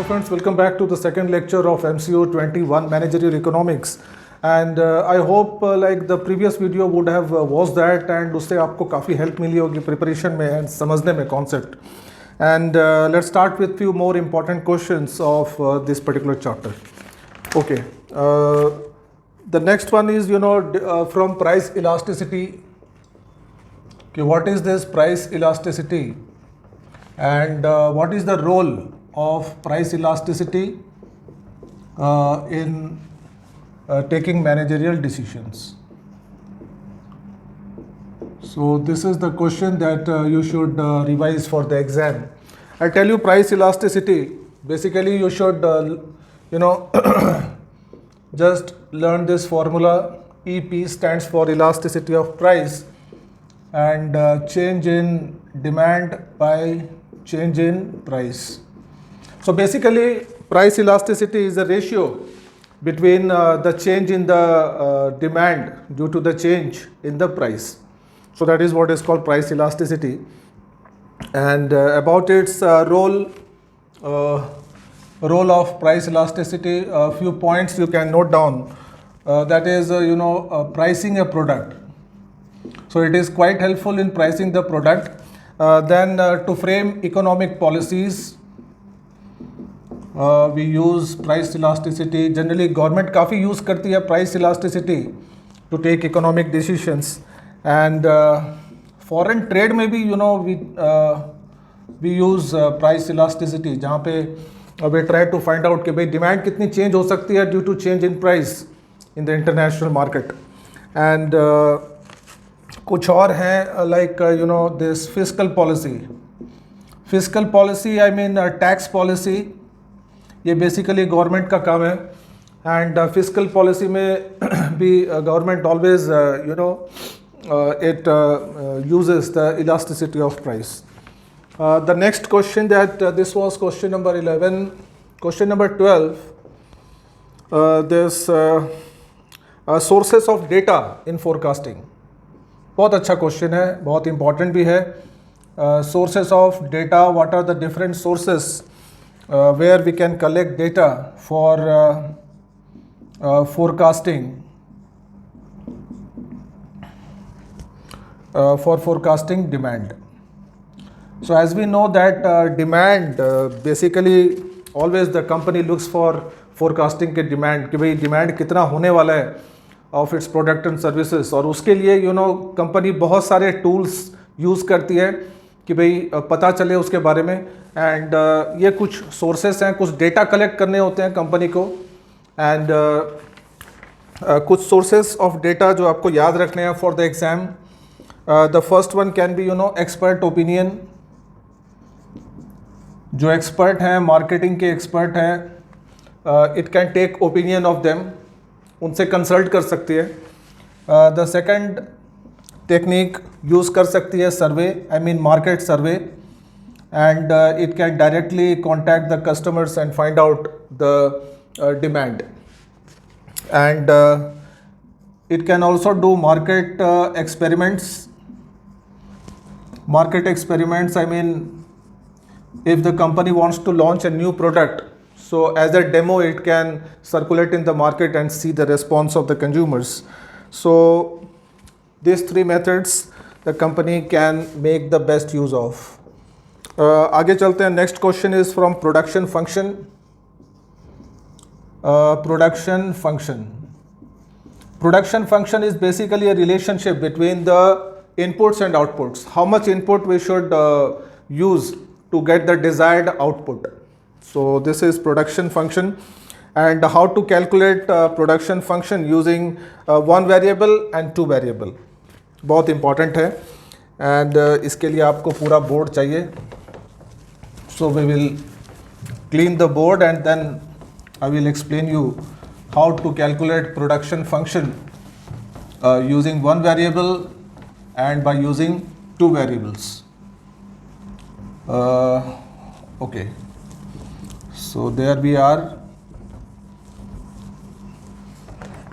Hello friends, welcome back to the second lecture of MCO 21 Managerial Economics. And I hope like the previous video would have watched that and उससे आपको काफ़ी help मिली होगी preparation में and समझने में concept. And let's start with few more important questions of this particular chapter. Okay. The next one is from price elasticity. Okay, what is this price elasticity? And what is the role of price elasticity in taking managerial decisions? So this is the question that you should revise for the exam. I tell you price elasticity, basically you should just learn this formula. EP stands for elasticity of price, and change in demand by change in price. So basically price elasticity is a ratio between the change in the demand due to the change in the price. So that is what is called price elasticity. And about its role of price elasticity, a few points you can note down. That is pricing a product. So it is quite helpful in pricing the product. Then to frame economic policies, we use price elasticity. Generally government काफ़ी use करती है price elasticity to take economic decisions. And foreign trade में भी we use price elasticity, जहाँ पे we try to find out कि भाई demand कितनी change हो सकती है due to change in price in the international market. And कुछ और हैं like this fiscal policy. Fiscal policy, I mean tax policy, ये basically government का काम है. And fiscal policy में भी government always it uses the elasticity of price. The next question that this was question number 11. Question number 12. This sources of data in forecasting. बहुत अच्छा question है, बहुत इम्पॉर्टेंट भी है. Sources of data, what are the different sources where we can collect data for forecasting demand. So as we know that demand basically always the company looks for forecasting के demand कि भाई demand कितना होने वाला है of its product and services, और उसके लिए कंपनी बहुत सारे tools यूज़ करती है कि भाई पता चले उसके बारे में. एंड ये कुछ सोर्सेस हैं, कुछ डेटा कलेक्ट करने होते हैं कंपनी को. एंड कुछ सोर्सेस ऑफ डेटा जो आपको याद रखने हैं for the exam. The first one can be expert opinion. जो एक्सपर्ट हैं, मार्केटिंग के एक्सपर्ट हैं, it can take opinion of them, उनसे कंसल्ट कर सकती है. द सेकंड टेक्निक यूज़ कर सकती है survey, I mean market survey, and it can directly contact the customers and find out the demand. And it can also do market experiments. Market experiments, I mean, if the company wants to launch a new product, so as a demo it can circulate in the market and see the response of the consumers. So these three methods the company can make the best use of. आगे चलते हैं. Next question is from production function. Production function. Production function is basically a relationship between the inputs and outputs. How much input we should use to get the desired output. So this is production function, and how to calculate production function using one variable and two variable. बहुत important है, and इसके लिए आपको पूरा board चाहिए. So we will clean the board and then I will explain you how to calculate production function using one variable and by using two variables. Okay, so there we are.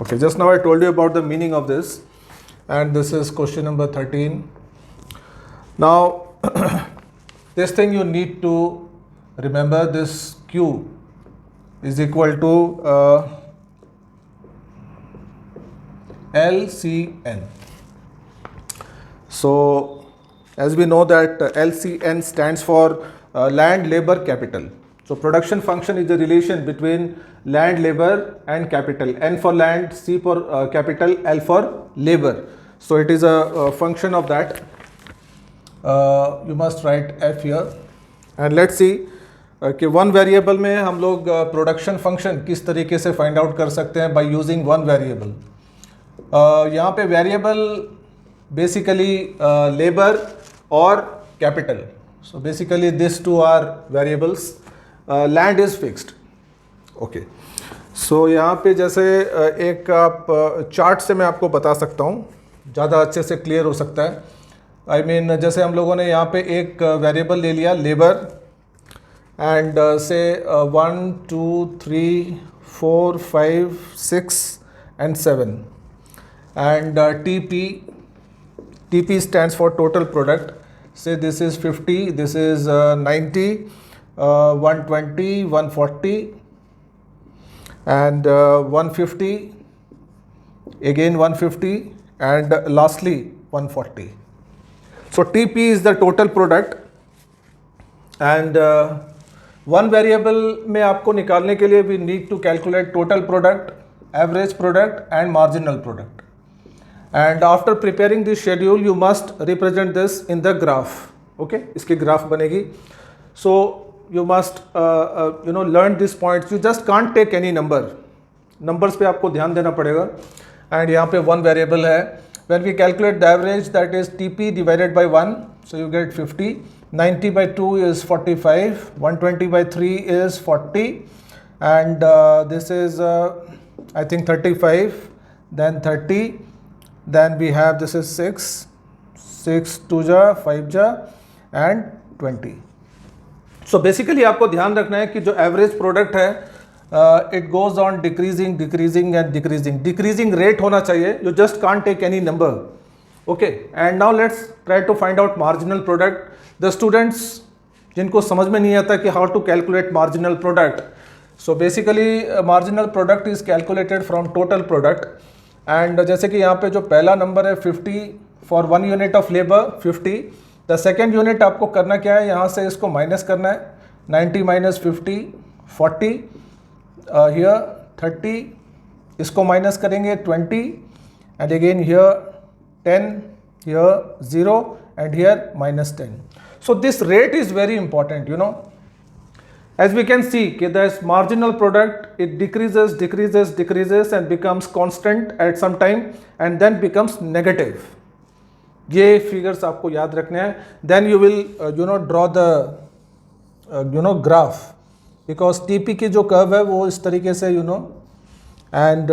Okay, just now I told you about the meaning of this, and this is question number 13. Now this thing you need to remember, this Q is equal to LCN. So as we know that LCN stands for land labor capital. So production function is the relation between land labor and capital. N for land, C for capital, L for labor. So it is a function of that. You must write F here. And let's see कि one variable में हम लोग production function किस तरीके से find out कर सकते हैं बाय यूजिंग वन वेरिएबल. यहाँ पे वेरिएबल बेसिकली लेबर और capital. So basically this two are variables. Land is fixed. Okay. So यहाँ पे जैसे एक आप चार्ट से मैं आपको बता सकता हूँ, ज़्यादा अच्छे से क्लियर हो सकता है. आई मीन जैसे हम लोगों ने यहाँ पे एक वेरिएबल ले लिया labour and say 1 2 3 4 5 6 and 7 and TP stands for total product. Say this is 50, this is 90, 120, 140 and 150, again 150 and lastly 140. So TP is the total product and one variable में आपको निकालने के लिए we need to calculate total product, average product and marginal product. And after preparing this schedule you must represent this in the graph. Okay, इसकी graph बनेगी. So you must learn this points. You just can't take any number. Numbers पे आपको ध्यान देना पड़ेगा. And यहाँ पे one variable है. When we calculate the average that is TP divided by 1, so you gate 50. 90 by 2 is 45, 120 by 3 is 40 and this is I think 35, then 30, then we have this is 6 2 ja 5 ja and 20. So basically आपको ध्यान रखना है कि जो average product है it goes on decreasing and decreasing rate होना चाहिए. You just can't take any number. Okay, and now let's try to find out marginal product. The students जिनको समझ में नहीं आता कि how to calculate marginal product. So basically marginal product is calculated from total product. And जैसे कि यहाँ पे जो पहला नंबर है 50 for 1 unit of labor 50. The second unit आपको करना क्या है, यहाँ से इसको माइनस करना है. 90 minus 50 40, here 30, इसको माइनस करेंगे 20 and again here 10, here 0 and here minus 10. So this rate is very important, you know. As we can see, this marginal product, it decreases and becomes constant at some time and then becomes negative. ये figures आपको याद रखने हैं. Then you will draw the graph, because TP की जो curve है वो इस तरीके से and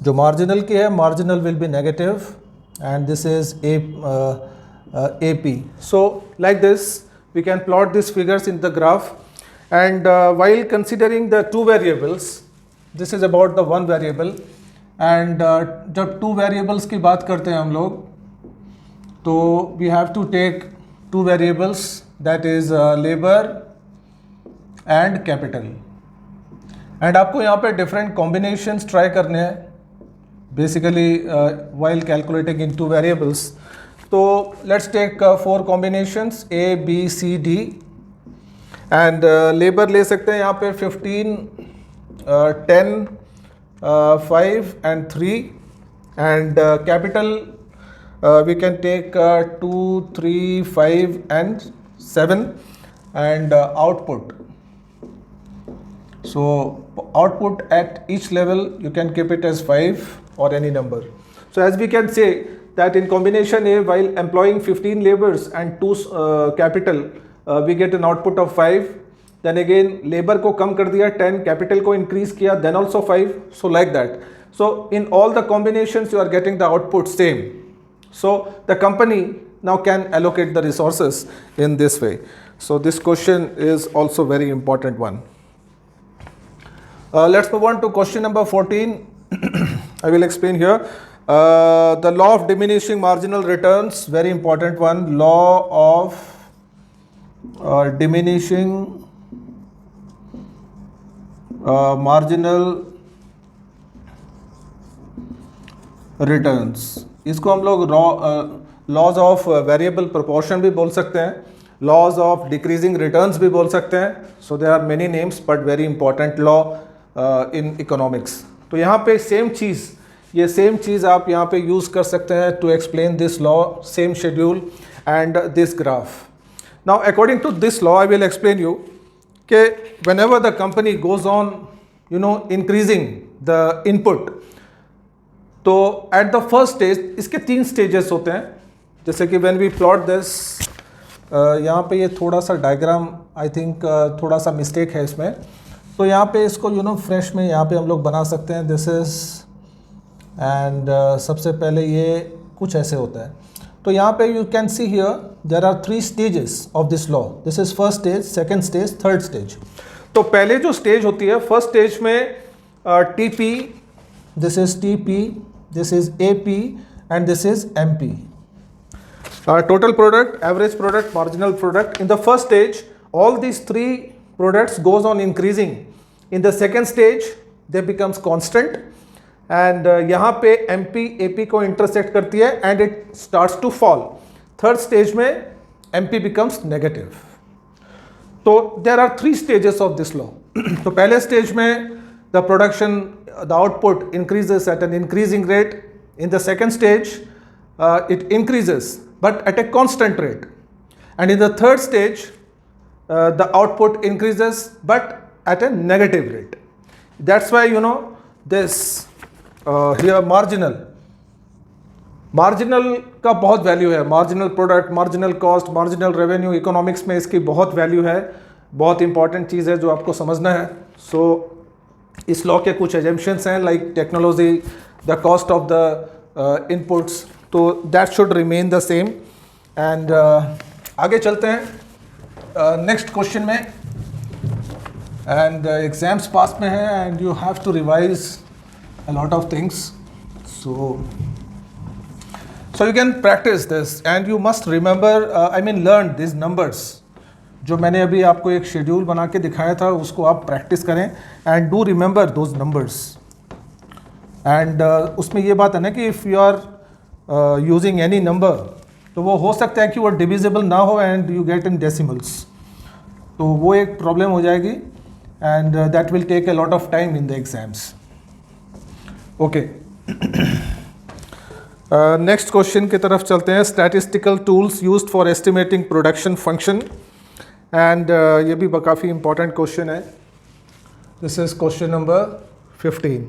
जो marginal की है, marginal will be negative and this is AP. So like this we can plot these figures in the graph. And while considering the two variables, this is about the one variable. And जब two variables की बात करते हैं हम लोग, तो we have to take two variables, that is labor and capital. And आपको यहाँ पे different combinations try करने हैं basically while calculating in two variables. So let's take 4 combinations A, B, C, D and labor ले सकते हैं यहाँ पे 15, 10, 5 and 3 and capital we can take 2, 3, 5 and 7 and output. So output at each level you can keep it as 5 or any number. So as we can say that in combination A, while employing 15 laborers and 2 capital, we get an output of 5. Then again labor को कम कर दिया 10, capital को increase किया, then also 5. So like that. So in all the combinations you are getting the output same. So the company now can allocate the resources in this way. So this question is also very important one. Let's move on to question number 14. I will explain here. The law of diminishing marginal returns, very important one. Law of diminishing marginal returns, इसको हम लोग laws of variable proportion भी बोल सकते हैं, laws of decreasing returns भी बोल सकते हैं. So there are many names but very important law in economics. तो यहाँ पे सेम चीज़, ये सेम चीज़ आप यहाँ पे यूज़ कर सकते हैं to explain this law, same schedule and this graph. Now according to this law I will explain you कि whenever the company goes on increasing the input, तो at the first stage इसके 3 stages होते हैं. जैसे कि when we plot this, यहाँ पे ये थोड़ा सा डायग्राम आई थिंक थोड़ा सा मिस्टेक है इसमें, तो यहाँ पे इसको फ्रेश में यहाँ पे हम लोग बना सकते हैं. दिस इज़ एंड सबसे पहले ये कुछ ऐसे होता है. तो यहाँ पे you can see here there are 3 stages of this law. This is first stage, second stage, third stage. तो पहले जो स्टेज होती है, फर्स्ट स्टेज में TP, this is TP, this is AP and this is MP. Total product, average product, marginal product. In the first stage all these 3 products goes on increasing. In the second stage they becomes constant and यहाँ पे MP AP को intersect करती है and it starts to fall. Third stage में MP becomes negative. तो there are 3 stages of this law. तो पहले stage में the production, the output increases at an increasing rate. In the second stage it increases but at a constant rate. And in the third stage the output increases but at a negative rate. That's why this here marginal का बहुत value है. Marginal product, marginal cost, marginal revenue, economics में इसकी बहुत value है. बहुत important चीज़ है जो आपको समझना है. सो इस लॉ के कुछ एजम्पशंस हैं like technology, the cost of the inputs, तो that should remain the same. And आगे चलते हैं नेक्स्ट क्वेश्चन में. एंड एग्जाम्स पास में है and you have to revise a lot of things. So you can practise this and you must remember, I mean learn this numbers. जो मैंने अभी आपको एक शेड्यूल बना के दिखाया था उसको आप प्रैक्टिस करें and do remember those numbers. And उसमें ये बात है ना कि if you are using any number, तो वो हो सकता है कि वो डिविजिबल ना हो and you get in decimals, तो वो एक प्रॉब्लम हो जाएगी and that will take a lot of time in the exams. Okay, next question की तरफ चलते हैं. Statistical tools used for estimating production function. And ये भी काफ़ी इंपॉर्टेंट क्वेश्चन है. This is question number 15.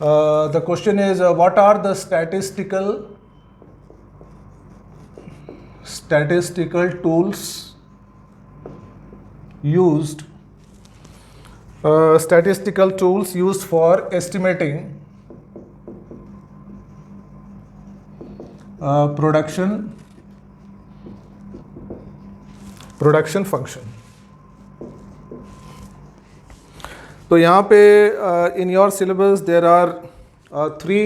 The question is what are the statistical tools used for estimating production function. तो यहाँ पे in your syllabus there are 3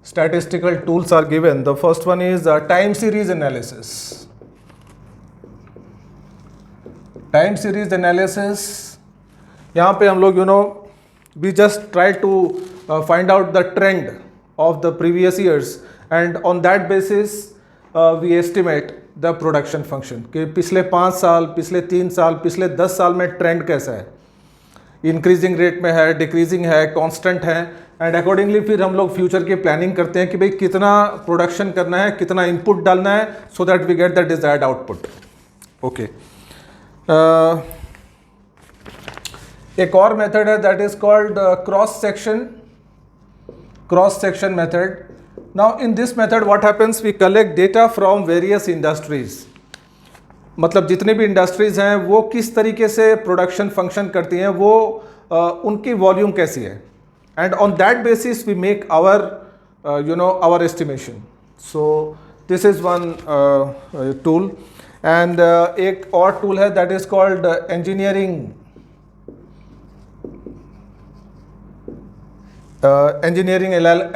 statistical tools are given. The first one is time series analysis. Time series analysis, यहाँ पे हम लोग we just try to find out the trend of the previous years and on that basis we estimate the production function कि पिछले 5 साल, पिछले 3 साल, पिछले 10 साल में ट्रेंड कैसा है, इंक्रीजिंग रेट में है, डिक्रीजिंग है, कांस्टेंट है. एंड अकॉर्डिंगली फिर हम लोग फ्यूचर की प्लानिंग करते हैं कि भाई कितना प्रोडक्शन करना है, कितना इनपुट डालना है, so that we get the desired output. Okay, एक और मेथड है that is called cross section method. Now in this method what happens, we collect data from various industries. मतलब जितनी भी इंडस्ट्रीज हैं वो किस तरीके से प्रोडक्शन फंक्शन करती हैं, वो उनकी वॉल्यूम कैसी है, and on that basis we make our estimation. So this is one tool. And एक और tool है that is called engineering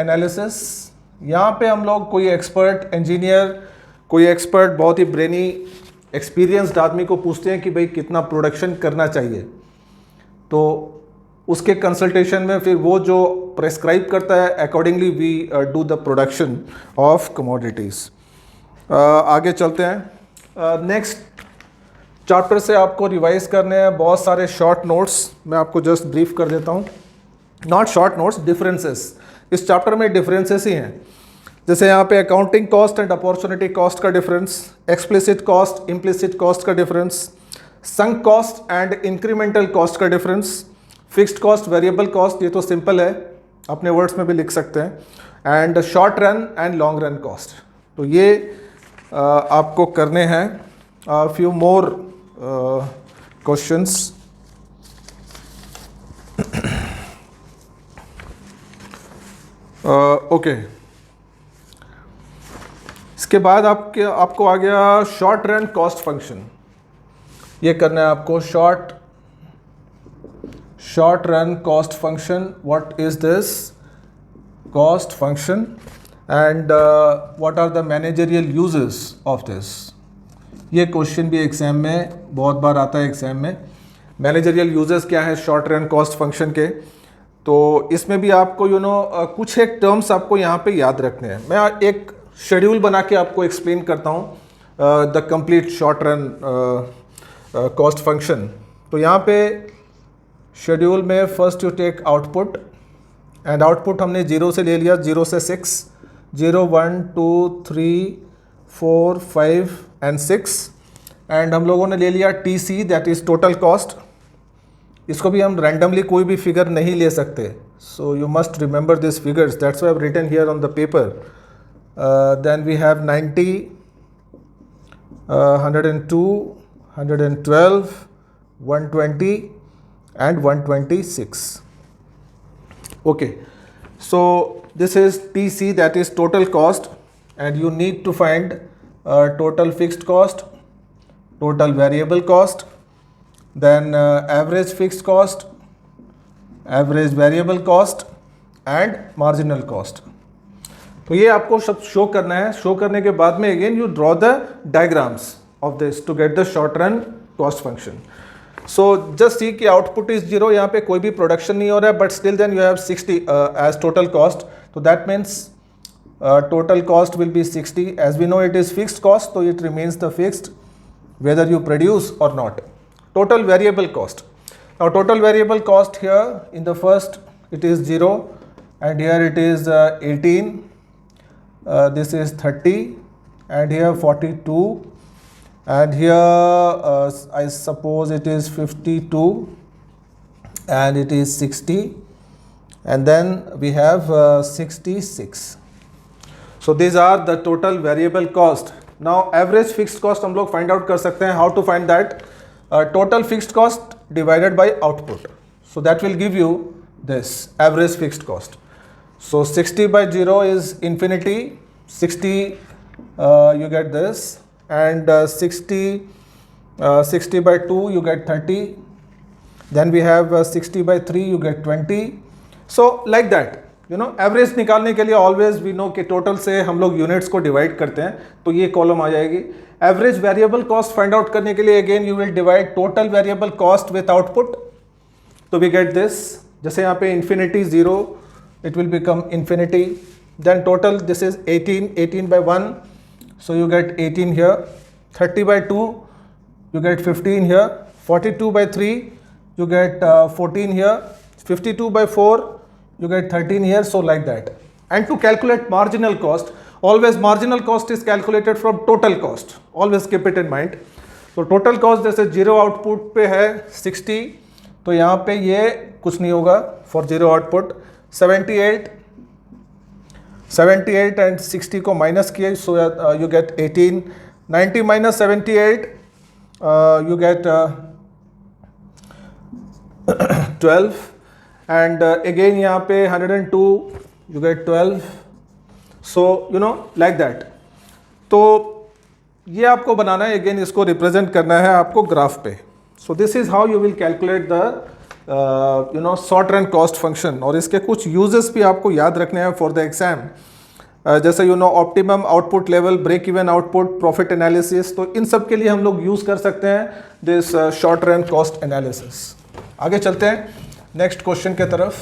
analysis. यहाँ पे हम लोग कोई एक्सपर्ट इंजीनियर, कोई एक्सपर्ट बहुत ही ब्रेनी एक्सपीरियंस्ड आदमी को पूछते हैं कि भाई कितना प्रोडक्शन करना चाहिए. तो उसके कंसल्टेशन में फिर वो जो प्रेस्क्राइब करता है accordingly we do the production of commodities. आगे चलते हैं। नेक्स्ट चैप्टर से आपको रिवाइज करने हैं बहुत सारे शॉर्ट नोट्स, मैं आपको जस्ट ब्रीफ कर देता हूँ। Not short notes, differences. इस चैप्टर में डिफरेंसेस ही हैं। जैसे यहाँ पे accounting cost and opportunity cost का difference, explicit cost implicit cost का difference, sunk cost and incremental cost का difference, fixed cost variable cost, ये तो सिंपल है, अपने वर्ड्स में भी लिख सकते हैं, and short run and long run cost. तो ये आपको करने हैं। Few more questions. ओके, इसके बाद आपको आ गया शॉर्ट रन कॉस्ट फंक्शन। ये करना है आपको short run cost function. What is this cost function and what are the managerial uses of this. ये क्वेश्चन भी एग्जाम में बहुत बार आता है। एग्जाम में मैनेजरियल यूजेस क्या है शॉर्ट रन कॉस्ट फंक्शन के, तो इसमें भी आपको कुछ एक टर्म्स आपको यहाँ पे याद रखने हैं। मैं एक शेड्यूल बना के आपको एक्सप्लेन करता हूँ the complete short run cost function. तो यहाँ पे शेड्यूल में first you take output, and output हमने 0 से ले लिया, 0 से 6, 0 1 2 3 4 5 एंड 6, एंड हम लोगों ने ले लिया TC, that is total cost. इसको भी हम रैंडमली कोई भी फिगर नहीं ले सकते, so you must remember this figures, that's why I have written here on the paper. Then we have 90, 102, 112, 120 and 126. Okay, so this is TC, that is total cost, and you need to find total fixed cost, total variable cost, then average fixed cost, average variable cost and marginal cost. तो ये आपको सब show करना है। Show करने के बाद में again you draw the diagrams of this to get the short run cost function. So just see कि आउटपुट इज 0, यहाँ पे कोई भी प्रोडक्शन नहीं हो रहा है, but still then you have 60 as total cost. तो that means total cost will be 60। As we know it is fixed cost, तो it remains the fixed whether you produce or not. Total variable cost. Now total variable cost here in the first it is 0, and here it is 18, this is 30, and here 42, and here I suppose it is 52, and it is 60, and then we have 66. So these are the total variable cost. Now average fixed cost हम लोग find out कर सकते हैं. How to find that? Total fixed cost divided by output. So that will give you this average fixed cost. So 60 by 0 is infinity. 60 you get this, and 60 by 2 you get 30. Then we have 60 by 3 you get 20. So like that. Average निकालने के लिए always we know कि total से हम लोग units को divide करते हैं, तो ये कॉलम आ जाएगी। Average variable cost find out करने के लिए again you will divide total variable cost with output, तो वी गेट दिस। जैसे यहाँ पे infinity 0, it will become infinity. Then total this is 18 by 1, so you get 18 here. 30 by 2 you get 15 here। 42 by 3 you get 14 here। 52 by 4 you get 13 here, so like that. And to calculate marginal cost, always marginal cost is calculated from total cost, always keep it in mind. So total cost जैसे 0 output पे है 60, तो यहाँ पे ये कुछ नहीं होगा for 0 आउटपुट। 78 and 60 को माइनस किए, so you get 18। 90 minus 78 you get 12, and again यहाँ पे 102 you get 12, so like that। तो ये आपको बनाना है, अगेन इसको रिप्रेजेंट करना है आपको ग्राफ पे। So this is how you will calculate the short run cost function. और इसके कुछ यूजेस भी आपको याद रखने हैं फॉर द एग्जाम, जैसे optimum output level, break even output, profit analysis. तो इन सब के लिए हम लोग यूज़ कर सकते हैं this short run cost analysis. आगे चलते हैं। नेक्स्ट क्वेश्चन के तरफ,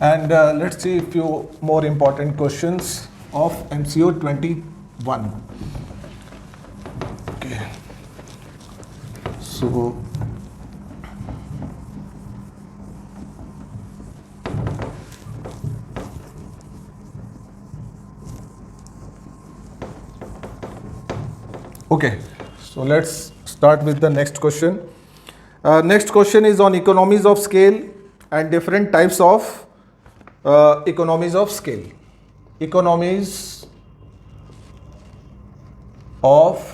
and let's see few more important questions of MCO 21. Okay, so okay, so let's start with the next question. Next question is on economies of scale and different types of economies of scale. Economies of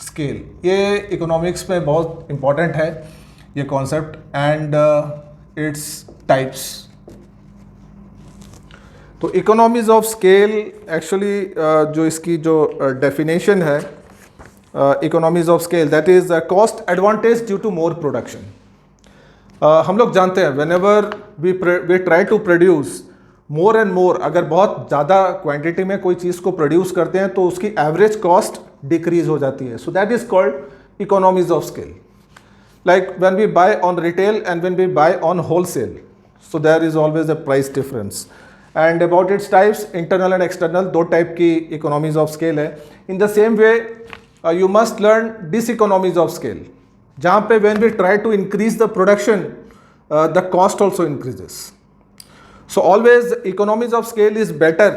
scale, ये economics में बहुत important है ये concept, and its types. तो economies of scale actually जो इसकी जो definition है, economies of scale, that is cost advantage due to more production. हम लोग जानते हैं whenever we try to produce more and more, अगर बहुत ज़्यादा क्वांटिटी में कोई चीज़ को प्रोड्यूस करते हैं तो उसकी एवरेज कॉस्ट डिक्रीज हो जाती है. So that is called economies of scale. Like when we buy on retail and when we buy on wholesale, so there is always a price difference. And about its types, internal and external, दो type की economies of scale है. In the same way you must learn diseconomies of scale, जहाँ पे when we try to increase the production, the cost also increases. So always economies of scale is better,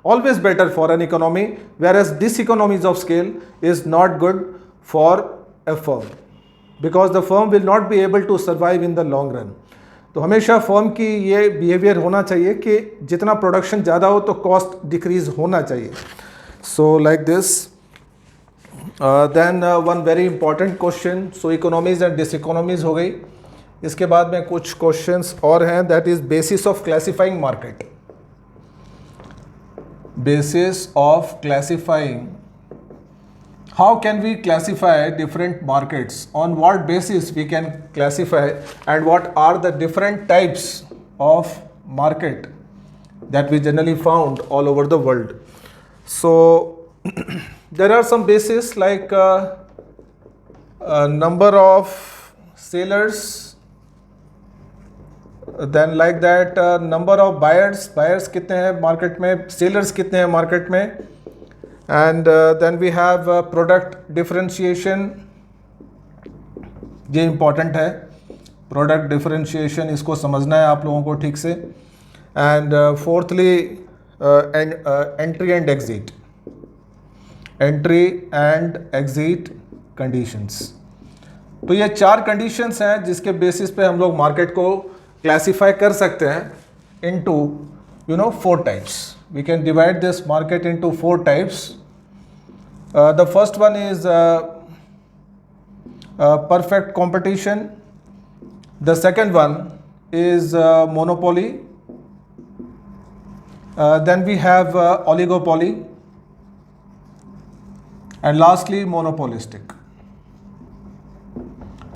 always better for an economy, whereas diseconomies of scale is not good for a firm, because the firm will not be able to survive in the long run. तो हमेशा firm की ये behaviour होना चाहिए कि जितना production ज़्यादा हो तो कॉस्ट डिक्रीज होना चाहिए. So like this. Then one very important question, so economies and diseconomies हो गई. इसके बाद में कुछ क्वेश्चंस और हैं, that is basis of classifying market. Basis of classifying, how can we classify different markets, on what basis we can classify, and what are the different types of market that we generally found all over the world. So there are some bases like number of sellers, then like that number of buyers कितने हैं market में, sellers कितने हैं market में, and then we have product differentiation. ये important है, product differentiation, इसको समझना है आप लोगों को ठीक से. and fourthly entry and exit, entry and exit conditions. तो ये चार कंडीशंस हैं जिसके बेसिस पे हम लोग मार्केट को क्लासिफाई कर सकते हैं into four types. We can divide this market into four types. The first one is perfect competition. The second one is monopoly. Then we have oligopoly, and lastly monopolistic.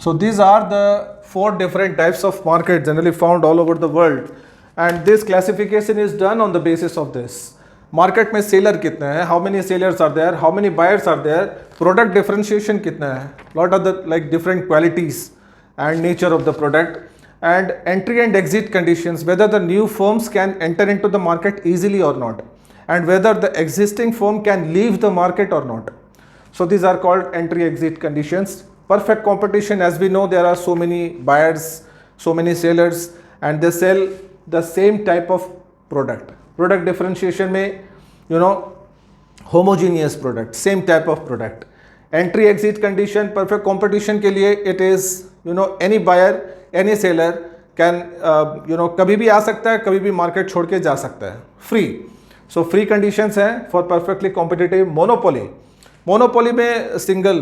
So these are the four different types of market generally found all over the world, and this classification is done on the basis of this. Market में seller कितने हैं, how many sellers are there, how many buyers are there, product differentiation कितना है, lot of the like different qualities and nature of the product, and entry and exit conditions, whether the new firms can enter into the market easily or not, and whether the existing firm can leave the market or not. So these are called entry exit conditions. Perfect competition, as we know, there are so many buyers, so many sellers, and they sell the same type of product. Product differentiation में homogeneous product, same type of product. Entry exit condition, perfect competition के लिए it is any buyer, any seller can कभी भी आ सकता है, कभी भी market छोड़ के जा सकता है, free. So free conditions हैं for perfectly competitive. मोनोपोली में सिंगल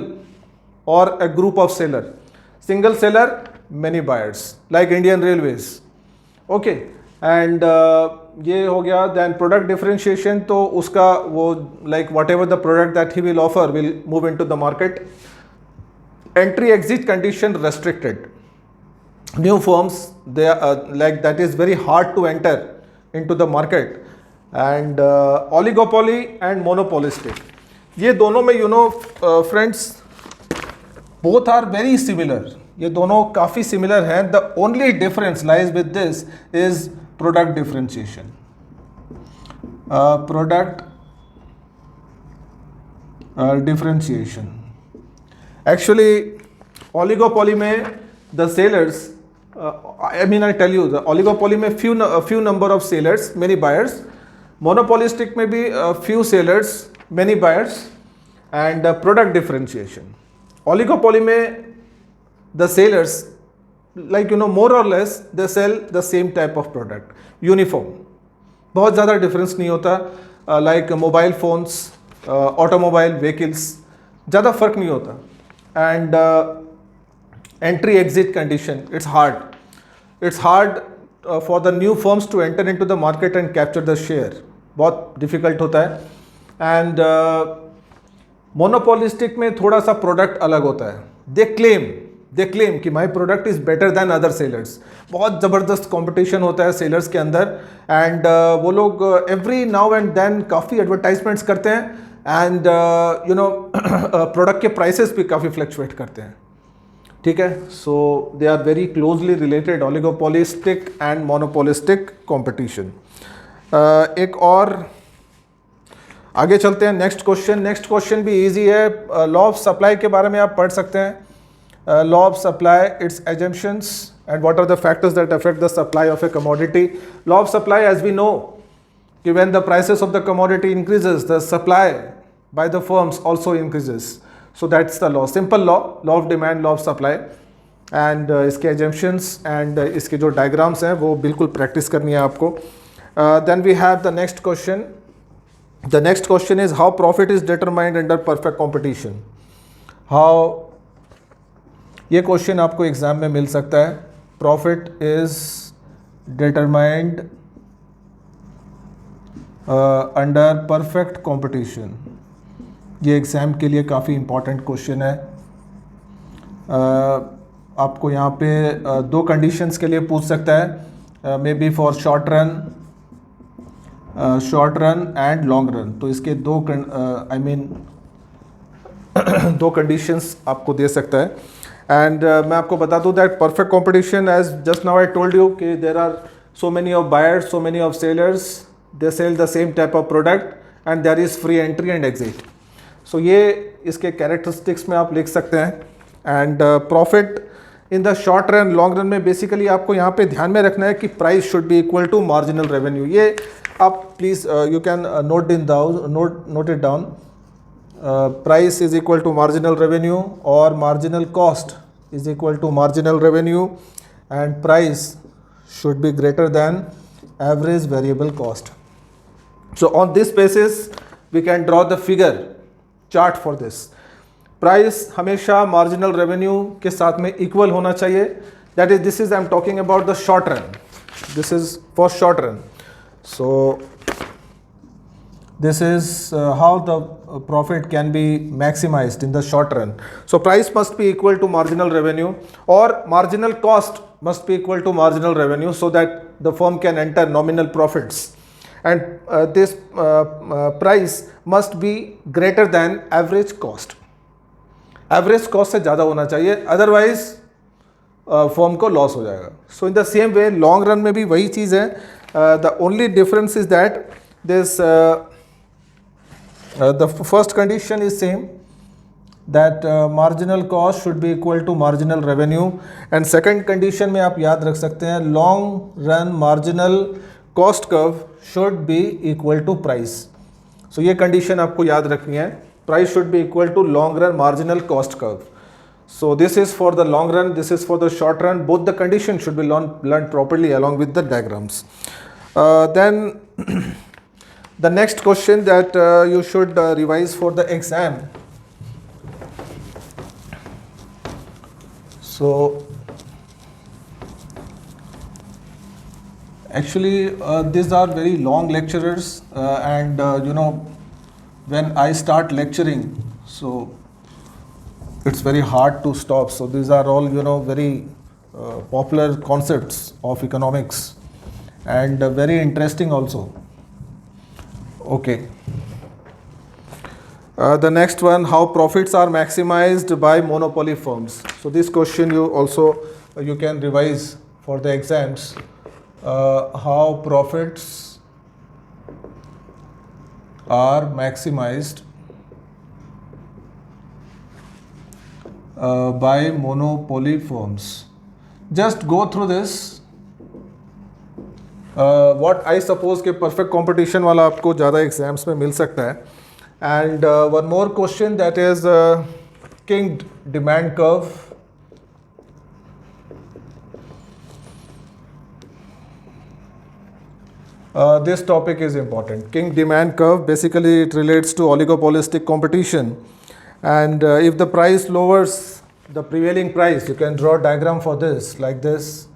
और a group of seller, single seller many buyers, like Indian railways. Okay, and ये हो गया. देन प्रोडक्ट डिफरेंशिएशन, तो उसका वो like whatever the product that he will offer will move in to the market. Entry exit condition restricted. New firms they like that is very hard to enter in to the market. And oligopoly and monopolistic, ये दोनों में friends both are very similar. ये दोनों काफ़ी similar हैं. The only difference lies with this is product differentiation. Product differentiation. Actually, oligopoly में the sellers, I mean I tell you, the oligopoly में few number of sellers, many buyers. Monopolistic में भी few sellers, many buyers, and product differentiation. Oligopoly में the sellers, like more or less they sell the same type of product, uniform. बहुत ज़्यादा difference नहीं होता. Like mobile phones, automobile vehicles, ज़्यादा फर्क नहीं होता. And entry exit condition, it's hard for the new firms to enter into the market and capture the share. बहुत difficult होता है. एंड मोनोपोलिस्टिक में थोड़ा सा प्रोडक्ट अलग होता है. दे क्लेम कि my product is better than other sellers. बहुत ज़बरदस्त कंपटीशन होता है सेलर्स के अंदर. एंड वो लोग एवरी नाउ एंड देन काफ़ी एडवर्टाइजमेंट्स करते हैं. एंड प्रोडक्ट के प्राइसेस भी काफ़ी फ्लक्चुएट करते हैं. ठीक है. So they are very closely related, oligopolistic and monopolistic competition. एक और आगे चलते हैं. नेक्स्ट क्वेश्चन भी इजी है. लॉ ऑफ सप्लाई के बारे में आप पढ़ सकते हैं. Law of supply, its assumptions, and what are the factors that affect the supply of a commodity. Law of supply, as we know, when the prices of the commodity increases, the supply by the firms also increases. So that's the law, simple law of demand, law of supply. And इसके assumptions and इसके जो diagrams हैं वो बिल्कुल practice करनी है आपको. Then we have the next question. The next question is how profit is determined under perfect competition. How ये क्वेश्चन आपको एग्जाम में मिल सकता है. Profit is determined under perfect competition. ये एग्ज़ाम के लिए काफ़ी इम्पॉर्टेंट क्वेश्चन है. आपको यहाँ पे दो कंडीशंस के लिए पूछ सकता है, may be for short run and long run. तो इसके दो दो कंडीशंस आपको दे सकता है. एंड मैं आपको बता दूं that perfect competition, as just now I told you कि there are so many of buyers, so many of sellers, they sell the same type of product and there is free entry and exit. So ये इसके characteristics में आप लिख सकते हैं. And profit in the short run, long run में basically आपको यहाँ पे ध्यान में रखना है कि price should be equal to marginal revenue. ये आप please you can note it down. Price is equal to marginal revenue or marginal cost is equal to marginal revenue, and price should be greater than average variable cost. So on this basis we can draw the figure chart for this. Price हमेशा marginal revenue के साथ में equal होना चाहिए. That is, this is I am talking about the short run. This is for short run. So this is how the profit can be maximized in the short run. So price must be equal to marginal revenue, or marginal cost must be equal to marginal revenue, so that the firm can enter nominal profits. And this price must be greater than average cost. Average cost से ज़्यादा होना चाहिए, otherwise firm को loss हो जाएगा. So in the same way long run में भी वही चीज़ है. The only difference is that this the first condition is same, that marginal cost should be equal to marginal revenue, and second condition में आप याद रख सकते हैं long run marginal cost curve should be equal to price. So ये condition आपको याद रखनी है. Price should be equal to long run marginal cost curve. So this is for the long run, this is for the short run. Both the conditions should be learned properly along with the diagrams. Then the next question that you should revise for the exam. So actually these are very long lecturers, and when I start lecturing, so it's very hard to stop. So these are all very popular concepts of economics, and very interesting also. Okay. The next one, how profits are maximized by monopoly firms. So this question you also you can revise for the exams. How profits are maximized by monopoly firms. Just go through this. What I suppose कि perfect competition वाला आपको ज़्यादा exams में मिल सकता है. And one more question, that is King demand curve. This topic is important. King demand curve, basically it relates to oligopolistic competition. And if the price lowers the prevailing price, you can draw a diagram for this like this.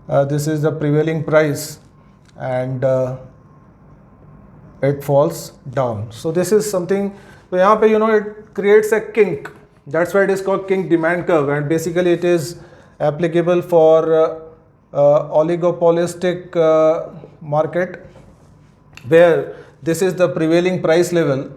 This is the prevailing price, and it falls down. So this is something, so यहाँ पे it creates a kink. That's why it is called kink demand curve, and basically it is applicable for oligopolistic market, where this is the prevailing price level,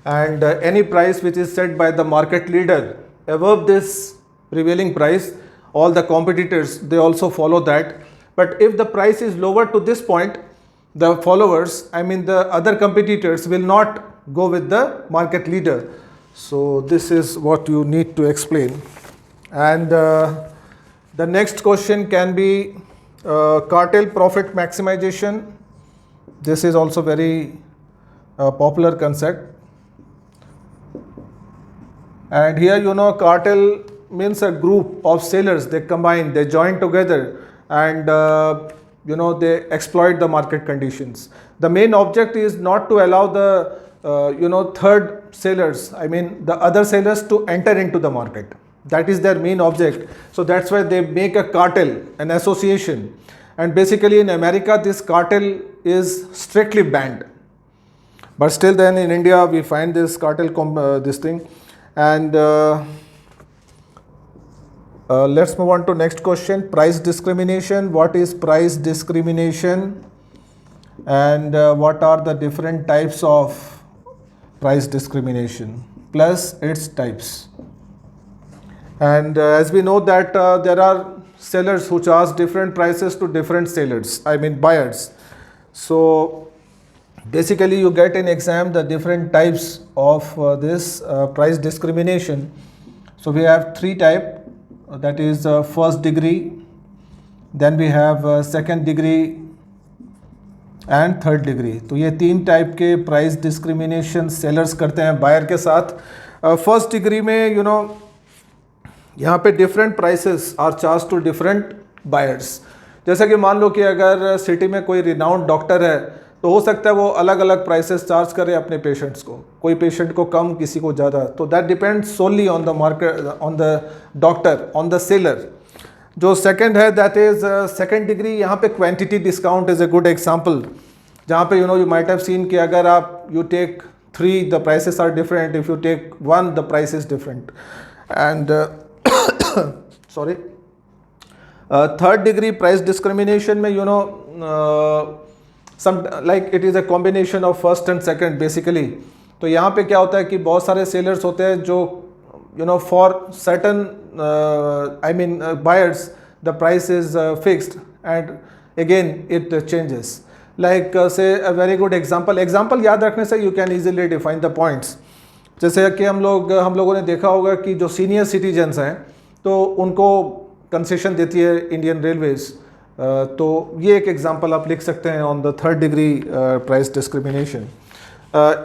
and any price which is set by the market leader above this prevailing price, all the competitors, they also follow that. But if the price is lower to this point, the followers, I mean the other competitors, will not go with the market leader. So this is what you need to explain. And the next question can be cartel profit maximization. This is also very popular concept. And here cartel means a group of sellers, they combine, they join together, and they exploit the market conditions. The main object is not to allow the third sellers, I mean the other sellers, to enter into the market. That is their main object. So that's why they make a cartel, an association. And basically in America this cartel is strictly banned. But still then in India we find this cartel this thing. And let's move on to next question, price discrimination. What is price discrimination, and what are the different types of price discrimination plus its types? And as we know that there are sellers who charge different prices to different sellers, I mean buyers. So basically you get in exam the different types of this price discrimination. So we have three types, that is first degree, then we have second degree and third degree. तो ये तीन type के price discrimination sellers करते हैं buyer के साथ. First degree में यहाँ पे different prices are charge to different buyers. जैसे कि मान लो कि अगर सिटी में कोई रिनाउंड डॉक्टर है तो हो सकता है वो अलग अलग प्राइसेस चार्ज करे अपने पेशेंट्स को, कोई पेशेंट को कम, किसी को ज़्यादा. तो that depends solely on the market, on the doctor, on the seller. जो सेकंड है दैट इज़ सेकंड डिग्री. यहाँ पे quantity discount is a good example, जहाँ पे यू माइट हैव सीन कि अगर आप you take 3 the prices are different, if you take 1 the price is different. And sorry, third degree price discrimination में some like it is a combination of first and second basically. तो यहाँ पे क्या होता है कि बहुत सारे सेलर्स होते हैं जो for certain I mean buyers the price is fixed and again it changes. Like say a very good example याद रखने से you can easily define the points. जैसे कि हम लोगों ने देखा होगा कि जो सीनियर सिटीजन्स हैं तो उनको कंसेशन देती है इंडियन रेलवेज़. तो ये एक एग्जांपल आप लिख सकते हैं on the third degree price discrimination.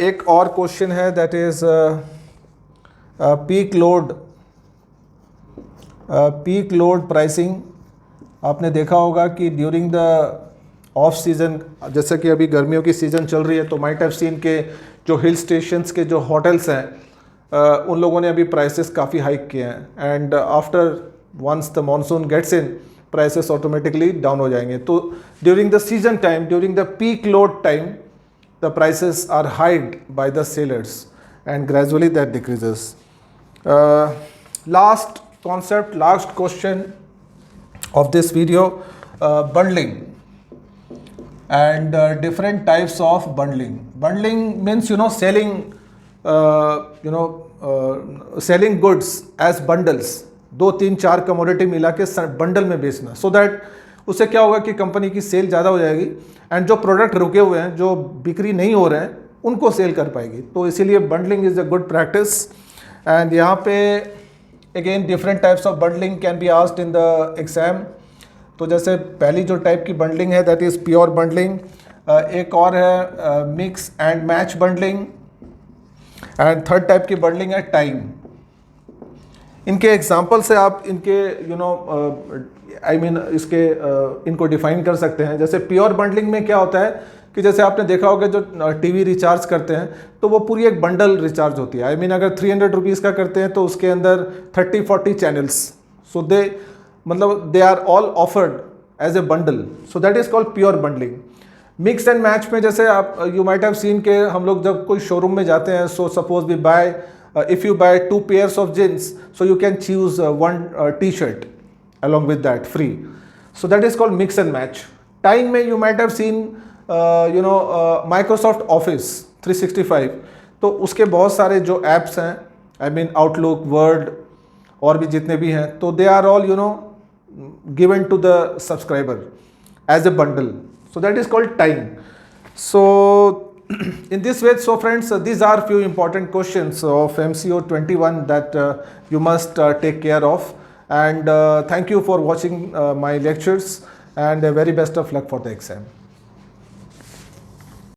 एक और क्वेश्चन है that is peak load pricing. आपने देखा होगा कि ड्यूरिंग द ऑफ सीज़न, जैसे कि अभी गर्मियों की सीज़न चल रही है, तो माइट हैव सीन के जो हिल स्टेशंस के जो होटल्स हैं उन लोगों ने अभी प्राइसेस काफ़ी हाइक किए हैं. And after once the monsoon gets in, prices automatically down हो जाएंगे. तो during the season time, during the peak load time, the prices are hiked by the sellers and gradually that decreases. Last concept, last question of this video, bundling and different types of bundling. Bundling means selling selling goods as bundles, 2 3 4 commodity मिला के bundle में बेचना, so that उससे क्या होगा कि company की cell ज़्यादा हो जाएगी एंड जो प्रोडक्ट रुके हुए हैं, जो बिक्री नहीं हो रहे हैं, उनको सेल कर पाएगी। तो इसीलिए bundling is a good practice. And यहाँ पे again different types of bundling can be asked in the exam. तो जैसे पहली जो टाइप की बंडलिंग है दैट इज़ प्योर बंडलिंग, एक और है mix and match bundling, and third type की बंडलिंग है टाइम। इनके एग्जांपल से आप इनके इनको डिफाइन कर सकते हैं। जैसे प्योर बंडलिंग में क्या होता है कि जैसे आपने देखा होगा जो टीवी रिचार्ज करते हैं तो वो पूरी एक बंडल रिचार्ज होती है। अगर 300 रुपीज़ का करते हैं तो उसके अंदर 30-40 channels, so they are all offered as a bundle, so that is called pure bundling. Mix and match में जैसे आप यू माइट हैव सीन के हम लोग जब कोई शोरूम में जाते हैं, so suppose we buy if you buy 2 pairs of jeans, so you can choose one t-shirt along with that free, so that is called mix and match. Time में you might have seen Microsoft Office 365, तो उसके बहुत सारे जो apps हैं, Outlook, Word और भी जितने भी हैं, तो they are all given to the subscriber as a bundle, so that is called time. So in this way, so friends, these are few important questions of MCO 21 that you must take care of, and thank you for watching my lectures, and very best of luck for the exam.